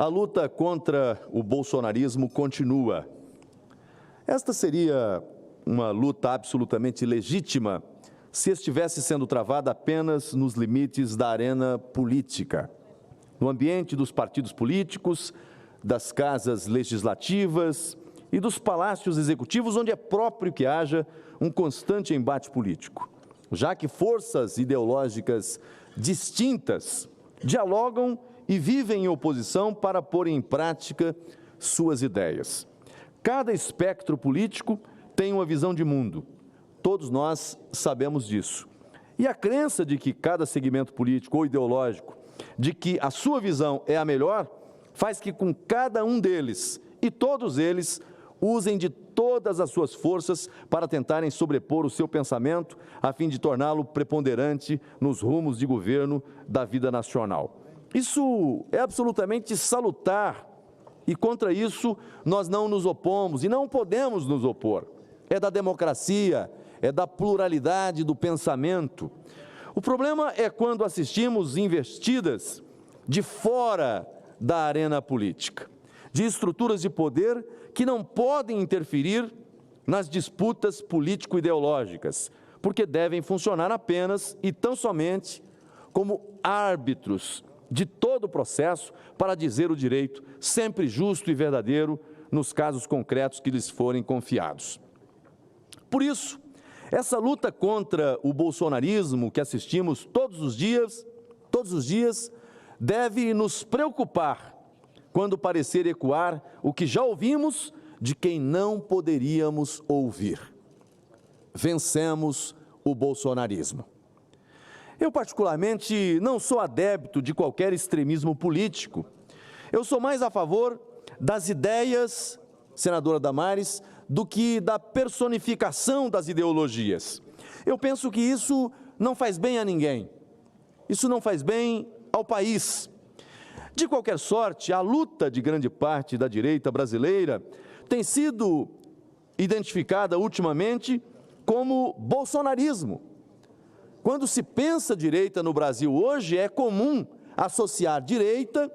A luta contra o bolsonarismo continua. Esta seria uma luta absolutamente legítima se estivesse sendo travada apenas nos limites da arena política, no ambiente dos partidos políticos, das casas legislativas e dos palácios executivos, onde é próprio que haja um constante embate político, já que forças ideológicas distintas dialogam e vivem em oposição para pôr em prática suas ideias. Cada espectro político tem uma visão de mundo. Todos nós sabemos disso. E a crença de que cada segmento político ou ideológico, de que a sua visão é a melhor, faz que com cada um deles e todos eles usem de todas as suas forças para tentarem sobrepor o seu pensamento a fim de torná-lo preponderante nos rumos de governo da vida nacional. Isso é absolutamente salutar e contra isso nós não nos opomos e não podemos nos opor. É da democracia, é da pluralidade do pensamento. O problema é quando assistimos investidas de fora da arena política, de estruturas de poder que não podem interferir nas disputas político-ideológicas, porque devem funcionar apenas e tão somente como árbitros de todo o processo para dizer o direito, sempre justo e verdadeiro, nos casos concretos que lhes forem confiados. Por isso, essa luta contra o bolsonarismo que assistimos todos os dias, deve nos preocupar quando parecer ecoar o que já ouvimos de quem não poderíamos ouvir. Vencemos o bolsonarismo. Eu, particularmente, não sou adepto de qualquer extremismo político. Eu sou mais a favor das ideias, senadora Damares, do que da personificação das ideologias. Eu penso que isso não faz bem a ninguém. Isso não faz bem ao país. De qualquer sorte, a luta de grande parte da direita brasileira tem sido identificada ultimamente como bolsonarismo. Quando se pensa direita no Brasil hoje, é comum associar direita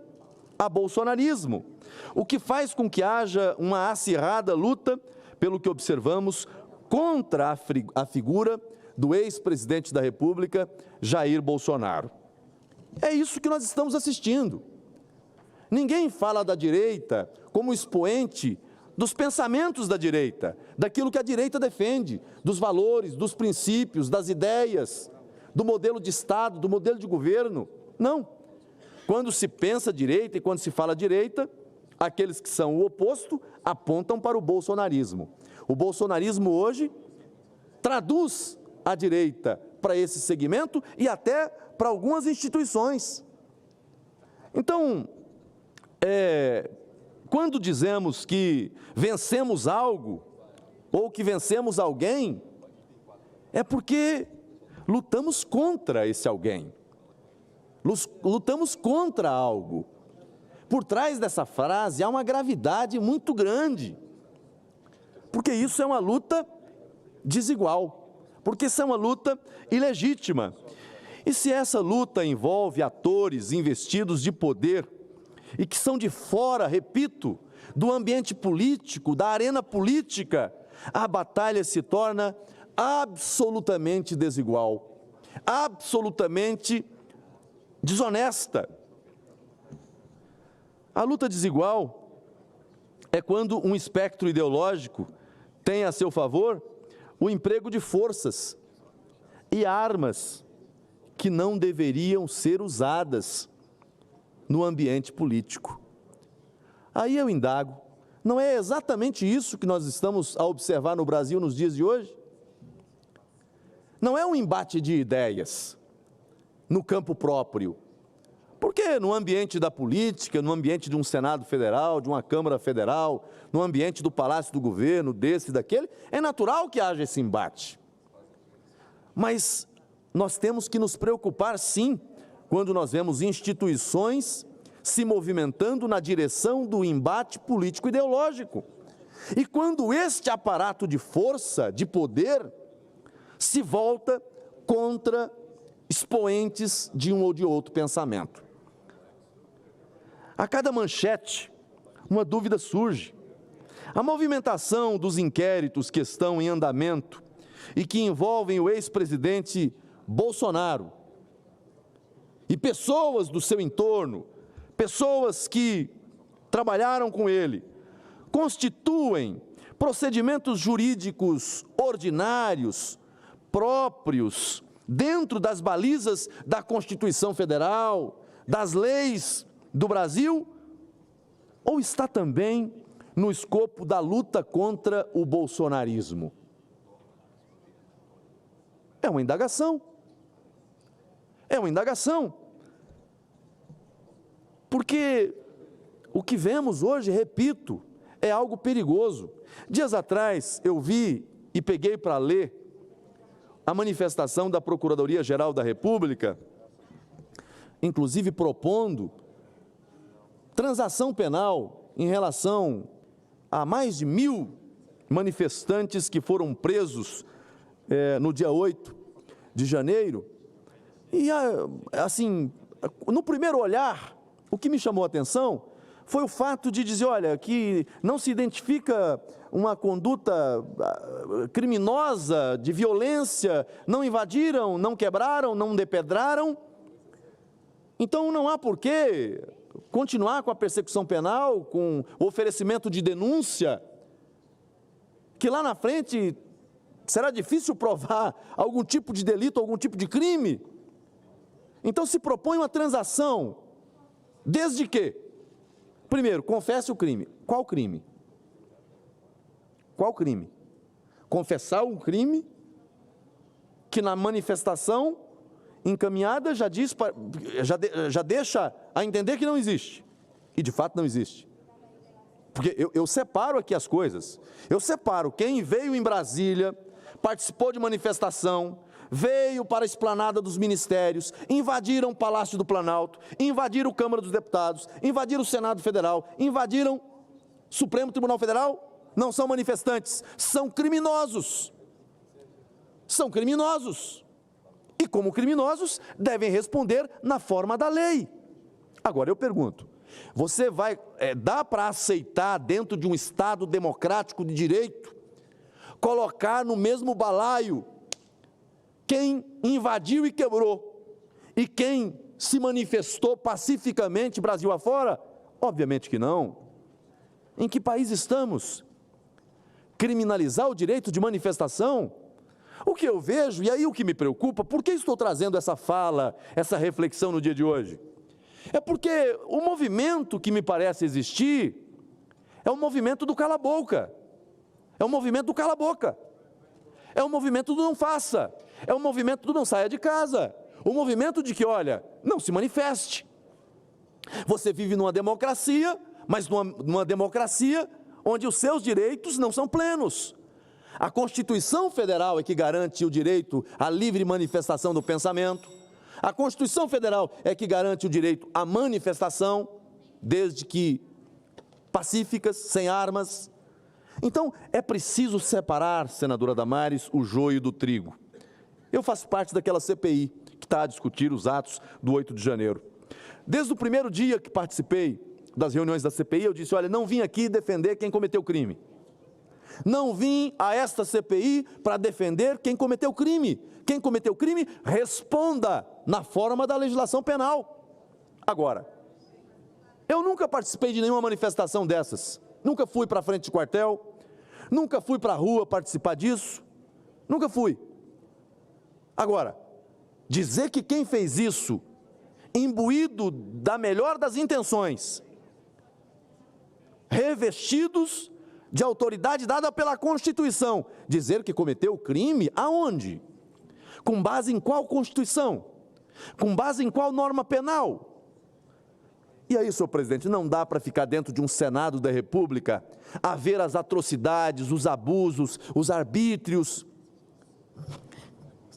a bolsonarismo, o que faz com que haja uma acirrada luta, pelo que observamos, contra a figura do ex-presidente da República, Jair Bolsonaro. É isso que nós estamos assistindo. Ninguém fala da direita como expoente dos pensamentos da direita, daquilo que a direita defende, dos valores, dos princípios, das ideias, do modelo de Estado, do modelo de governo. Não. Quando se pensa direita e quando se fala direita, aqueles que são o oposto apontam para o bolsonarismo. O bolsonarismo hoje traduz a direita para esse segmento e até para algumas instituições. Então, quando dizemos que vencemos algo ou que vencemos alguém, é porque lutamos contra esse alguém, lutamos contra algo. Por trás dessa frase há uma gravidade muito grande, porque isso é uma luta desigual, porque isso é uma luta ilegítima. E se essa luta envolve atores investidos de poder e que são de fora, repito, do ambiente político, da arena política, a batalha se torna absolutamente desigual, absolutamente desonesta. A luta desigual é quando um espectro ideológico tem a seu favor o emprego de forças e armas que não deveriam ser usadas no ambiente político. Aí eu indago, não é exatamente isso que nós estamos a observar no Brasil nos dias de hoje? Não é um embate de ideias no campo próprio, porque no ambiente da política, no ambiente de um Senado Federal, de uma Câmara Federal, no ambiente do Palácio do Governo, desse e daquele, é natural que haja esse embate. Mas nós temos que nos preocupar, sim, quando nós vemos instituições se movimentando na direção do embate político-ideológico. E quando este aparato de força, de poder, se volta contra expoentes de um ou de outro pensamento. A cada manchete, uma dúvida surge. A movimentação dos inquéritos que estão em andamento e que envolvem o ex-presidente Bolsonaro e pessoas do seu entorno, pessoas que trabalharam com ele, constituem procedimentos jurídicos ordinários, próprios, dentro das balizas da Constituição Federal, das leis do Brasil, ou está também no escopo da luta contra o bolsonarismo? É uma indagação. É uma indagação. Porque o que vemos hoje, repito, é algo perigoso. Dias atrás eu vi e peguei para ler a manifestação da Procuradoria-Geral da República, inclusive propondo transação penal em relação a mais de 1.000 manifestantes que foram presos no dia 8 de janeiro. E, assim, no primeiro olhar, o que me chamou a atenção foi o fato de dizer, olha, que não se identifica uma conduta criminosa, de violência, não invadiram, não quebraram, não depedraram. Então não há por que continuar com a persecução penal, com o oferecimento de denúncia, que lá na frente será difícil provar algum tipo de delito, algum tipo de crime. Então se propõe uma transação, desde que, primeiro, confesse o crime. Qual crime? Qual crime? Confessar um crime que na manifestação encaminhada já diz, já deixa a entender que não existe. E de fato não existe. Porque eu separo aqui as coisas. Eu separo quem veio em Brasília, participou de manifestação, veio para a esplanada dos ministérios, invadiram o Palácio do Planalto, invadiram a Câmara dos Deputados, invadiram o Senado Federal, invadiram o Supremo Tribunal Federal. Não são manifestantes, são criminosos. São criminosos. E como criminosos, devem responder na forma da lei. Agora eu pergunto, você vai, dá para aceitar dentro de um Estado democrático de direito, colocar no mesmo balaio quem invadiu e quebrou, e quem se manifestou pacificamente Brasil afora? Obviamente que não. Em que país estamos? Criminalizar o direito de manifestação? O que eu vejo, e aí o que me preocupa, por que estou trazendo essa fala, essa reflexão no dia de hoje? É porque o movimento que me parece existir é o movimento do cala-boca, é o movimento do cala-boca, é o movimento do não faça, é o movimento do não saia de casa, o movimento de que, olha, não se manifeste. Você vive numa democracia, mas numa democracia onde os seus direitos não são plenos. A Constituição Federal é que garante o direito à livre manifestação do pensamento. A Constituição Federal é que garante o direito à manifestação, desde que pacíficas, sem armas. Então, é preciso separar, senadora Damares, o joio do trigo. Eu faço parte daquela CPI que está a discutir os atos do 8 de janeiro. Desde o primeiro dia que participei das reuniões da CPI, eu disse, olha, não vim aqui defender quem cometeu crime. Não vim a esta CPI para defender quem cometeu crime. Quem cometeu crime, responda na forma da legislação penal. Agora, eu nunca participei de nenhuma manifestação dessas. Nunca fui para frente de quartel, nunca fui para a rua participar disso, nunca fui. Agora, dizer que quem fez isso, imbuído da melhor das intenções, revestidos de autoridade dada pela Constituição, dizer que cometeu crime, aonde? Com base em qual Constituição? Com base em qual norma penal? E aí, senhor presidente, não dá para ficar dentro de um Senado da República a ver as atrocidades, os abusos, os arbítrios,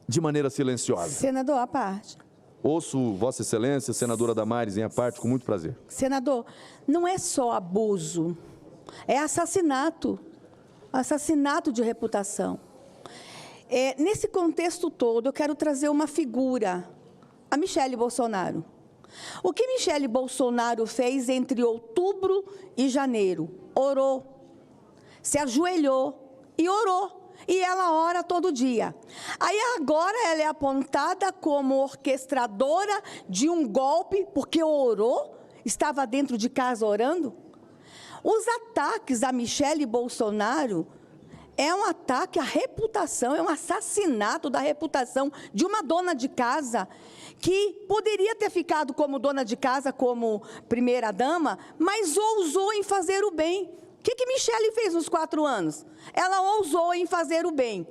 de maneira silenciosa. Senador, à parte. Ouço Vossa Excelência, senadora Damares, em à parte, com muito prazer. Senador, não é só abuso, é assassinato, assassinato de reputação. Nesse contexto todo, eu quero trazer uma figura, a Michele Bolsonaro. O que Michele Bolsonaro fez entre outubro e janeiro? Orou, se ajoelhou e orou. E ela ora todo dia. Aí agora ela é apontada como orquestradora de um golpe, porque orou, estava dentro de casa orando. Os ataques a Michele Bolsonaro é um ataque à reputação, é um assassinato da reputação de uma dona de casa que poderia ter ficado como dona de casa, como primeira-dama, mas ousou em fazer o bem. O que Michele fez nos 4 anos? Ela ousou em fazer o bem.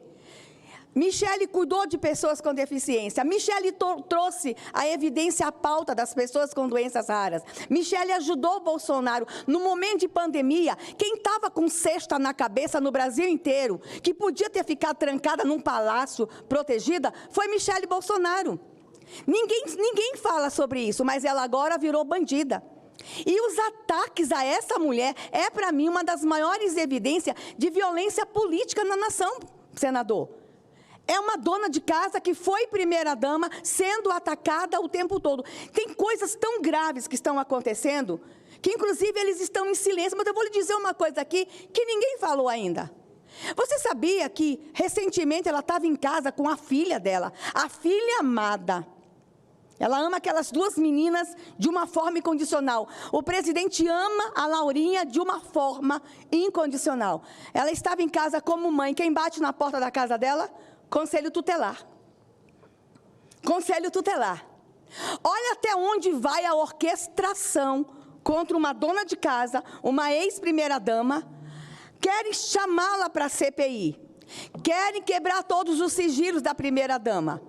Michele cuidou de pessoas com deficiência. Michele trouxe a evidência à pauta das pessoas com doenças raras. Michele ajudou Bolsonaro. No momento de pandemia, quem estava com cesta na cabeça no Brasil inteiro, que podia ter ficado trancada num palácio protegida, foi Michele Bolsonaro. Ninguém fala sobre isso, mas ela agora virou bandida. E os ataques a essa mulher é, para mim, uma das maiores evidências de violência política na nação, senador. É uma dona de casa que foi primeira-dama sendo atacada o tempo todo. Tem coisas tão graves que estão acontecendo, que inclusive eles estão em silêncio. Mas eu vou lhe dizer uma coisa aqui que ninguém falou ainda. Você sabia que, recentemente, ela estava em casa com a filha dela, a filha amada. Ela ama aquelas 2 meninas de uma forma incondicional. O presidente ama a Laurinha de uma forma incondicional. Ela estava em casa como mãe. Quem bate na porta da casa dela? Conselho tutelar. Conselho tutelar. Olha até onde vai a orquestração contra uma dona de casa, uma ex-primeira-dama. Querem chamá-la para a CPI. Querem quebrar todos os sigilos da primeira-dama.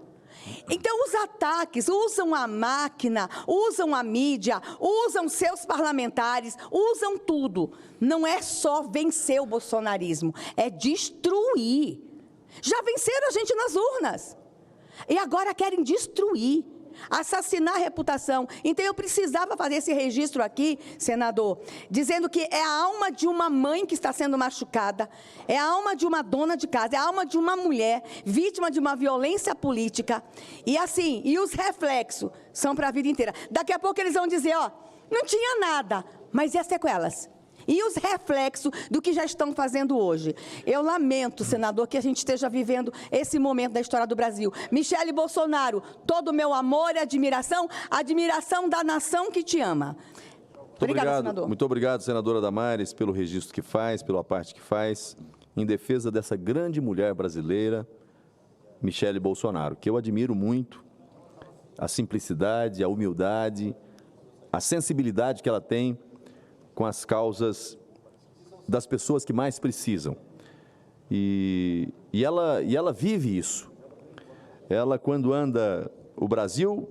Então, os ataques usam a máquina, usam a mídia, usam seus parlamentares, usam tudo. Não é só vencer o bolsonarismo, é destruir. Já venceram a gente nas urnas. E agora querem destruir, assassinar a reputação. Então, eu precisava fazer esse registro aqui, senador, dizendo que é a alma de uma mãe que está sendo machucada, é a alma de uma dona de casa, é a alma de uma mulher vítima de uma violência política. E assim, e os reflexos são para a vida inteira. Daqui a pouco eles vão dizer, ó, não tinha nada, mas e as sequelas? E os reflexos do que já estão fazendo hoje. Eu lamento, senador, que a gente esteja vivendo esse momento da história do Brasil. Michele Bolsonaro, todo o meu amor e admiração da nação que te ama. Obrigada, senador. Muito obrigado, senadora Damares, pelo registro que faz, pela parte que faz, em defesa dessa grande mulher brasileira, Michele Bolsonaro, que eu admiro muito, a simplicidade, a humildade, a sensibilidade que ela tem com as causas das pessoas que mais precisam. E ela vive isso. Ela, quando anda o Brasil,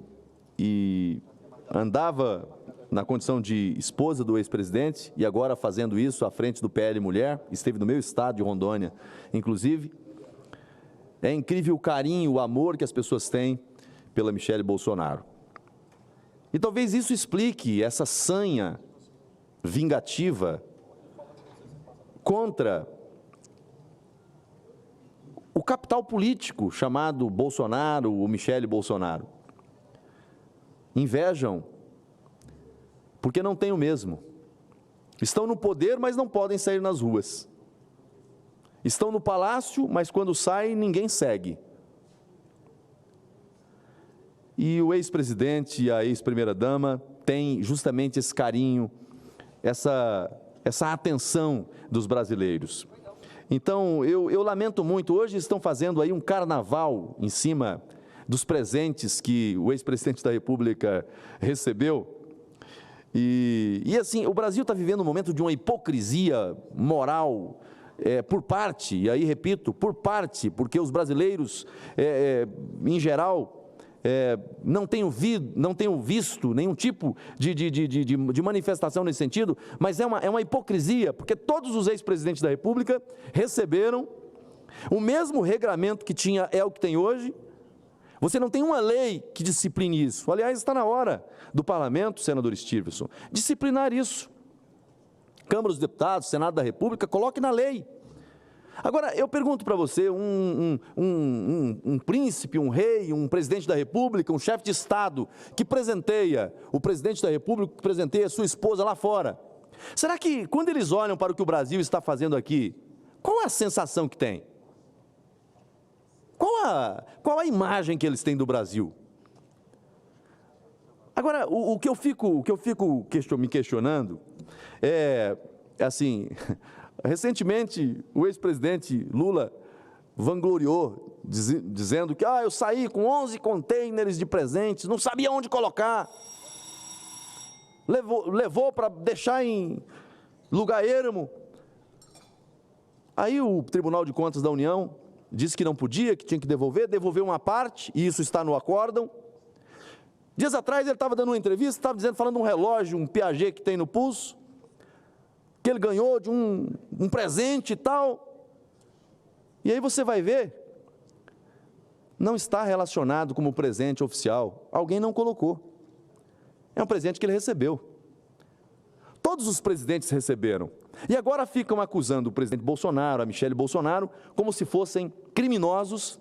e andava na condição de esposa do ex-presidente, e agora fazendo isso à frente do PL Mulher, esteve no meu estado de Rondônia, inclusive. É incrível o carinho, o amor que as pessoas têm pela Michele Bolsonaro. E talvez isso explique essa sanha vingativa contra o capital político chamado Bolsonaro ou Michele Bolsonaro. Invejam, porque não têm o mesmo. Estão no poder, mas não podem sair nas ruas. Estão no palácio, mas quando saem, ninguém segue. E o ex-presidente e a ex-primeira-dama têm justamente esse carinho, essa atenção dos brasileiros. Então, eu lamento muito, hoje estão fazendo aí um carnaval em cima dos presentes que o ex-presidente da República recebeu. E assim, o Brasil está vivendo um momento de uma hipocrisia moral, por parte, e aí repito, por parte, porque os brasileiros, em geral, não tenho visto nenhum tipo de manifestação nesse sentido, mas é uma hipocrisia, porque todos os ex-presidentes da República receberam o mesmo regramento que tinha, é o que tem hoje. Você não tem uma lei que discipline isso. Aliás, está na hora do parlamento, senador Stephenson, disciplinar isso. Câmara dos Deputados, Senado da República, coloque na lei. Agora, eu pergunto para você, um príncipe, um rei, um presidente da República, um chefe de Estado que presenteia, o presidente da República que presenteia a sua esposa lá fora, será que quando eles olham para o que o Brasil está fazendo aqui, qual é a sensação que tem? Qual a imagem que eles têm do Brasil? Agora, o que eu fico me questionando é, assim, recentemente o ex-presidente Lula vangloriou, dizendo que eu saí com 11 containers de presentes, não sabia onde colocar, levou para deixar em lugar ermo. Aí o Tribunal de Contas da União disse que não podia, que tinha que devolveu uma parte, e isso está no acórdão. Dias atrás ele estava dando uma entrevista, estava falando de um relógio, um Piaget que tem no pulso, que ele ganhou de um presente e tal. E aí você vai ver, não está relacionado como presente oficial, alguém não colocou. É um presente que ele recebeu. Todos os presidentes receberam. E agora ficam acusando o presidente Bolsonaro, a Michele Bolsonaro, como se fossem criminosos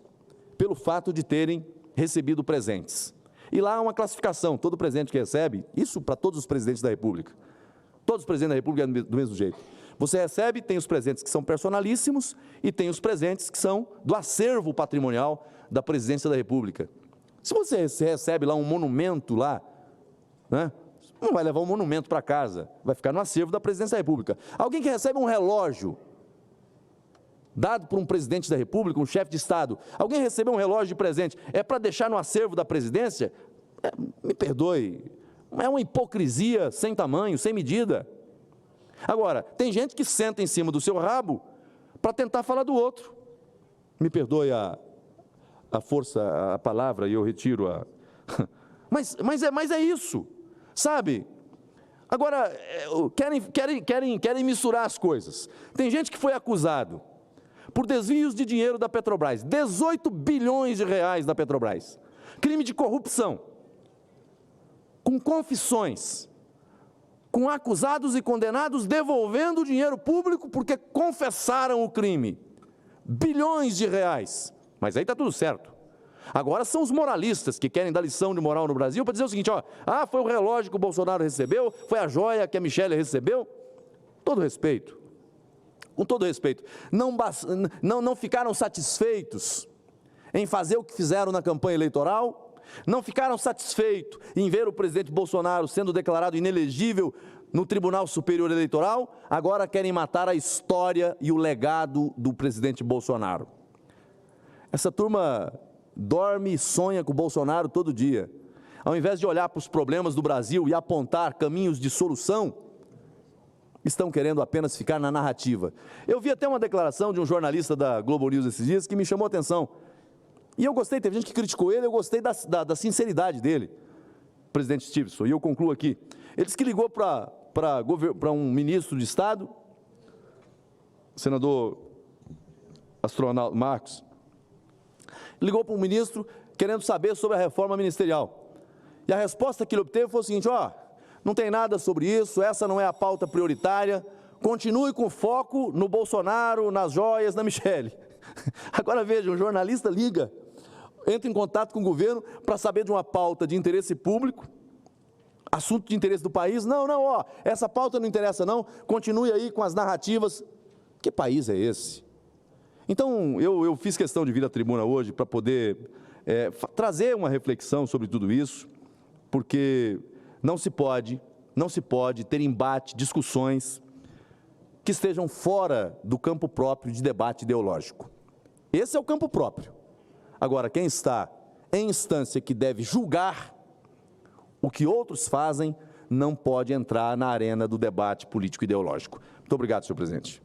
pelo fato de terem recebido presentes. E lá há uma classificação, todo presente que recebe, isso para todos os presidentes da República. Todos os presidentes da República é do mesmo jeito. Você recebe, tem os presentes que são personalíssimos e tem os presentes que são do acervo patrimonial da presidência da República. Se você recebe lá um monumento lá, né? Não vai levar um monumento para casa, vai ficar no acervo da presidência da República. Alguém que recebe um relógio dado por um presidente da República, um chefe de Estado, alguém recebeu um relógio de presente, é para deixar no acervo da presidência? Me perdoe, é uma hipocrisia sem tamanho, sem medida. Agora, tem gente que senta em cima do seu rabo para tentar falar do outro. Me perdoe a força, a palavra, e eu retiro a... Mas é isso. Sabe? Agora, querem misturar as coisas. Tem gente que foi acusado por desvios de dinheiro da Petrobras, 18 bilhões de reais da Petrobras, crime de corrupção, com confissões, com acusados e condenados devolvendo o dinheiro público porque confessaram o crime, bilhões de reais, mas aí está tudo certo. Agora são os moralistas que querem dar lição de moral no Brasil para dizer o seguinte, foi o relógio que o Bolsonaro recebeu, foi a joia que a Michele recebeu. Todo respeito, com todo respeito, não ficaram satisfeitos em fazer o que fizeram na campanha eleitoral, não ficaram satisfeitos em ver o presidente Bolsonaro sendo declarado inelegível no Tribunal Superior Eleitoral, agora querem matar a história e o legado do presidente Bolsonaro. Essa turma dorme e sonha com o Bolsonaro todo dia. Ao invés de olhar para os problemas do Brasil e apontar caminhos de solução, estão querendo apenas ficar na narrativa. Eu vi até uma declaração de um jornalista da Globo News esses dias que me chamou a atenção. E eu gostei, teve gente que criticou ele, eu gostei da sinceridade dele, presidente Stevenson, e eu concluo aqui. Ele disse que ligou para um ministro de Estado, senador astronauta Marcos, ligou para um ministro querendo saber sobre a reforma ministerial. E a resposta que ele obteve foi o seguinte, não tem nada sobre isso, essa não é a pauta prioritária, continue com foco no Bolsonaro, nas joias, na Michele. Agora veja, um jornalista liga, entra em contato com o governo para saber de uma pauta de interesse público, assunto de interesse do país, essa pauta não interessa não, continue aí com as narrativas. Que país é esse? Então, eu fiz questão de vir à tribuna hoje para poder trazer uma reflexão sobre tudo isso, porque não se pode ter embate, discussões que estejam fora do campo próprio de debate ideológico. Esse é o campo próprio. Agora, quem está em instância que deve julgar o que outros fazem, não pode entrar na arena do debate político ideológico. Muito obrigado, senhor presidente.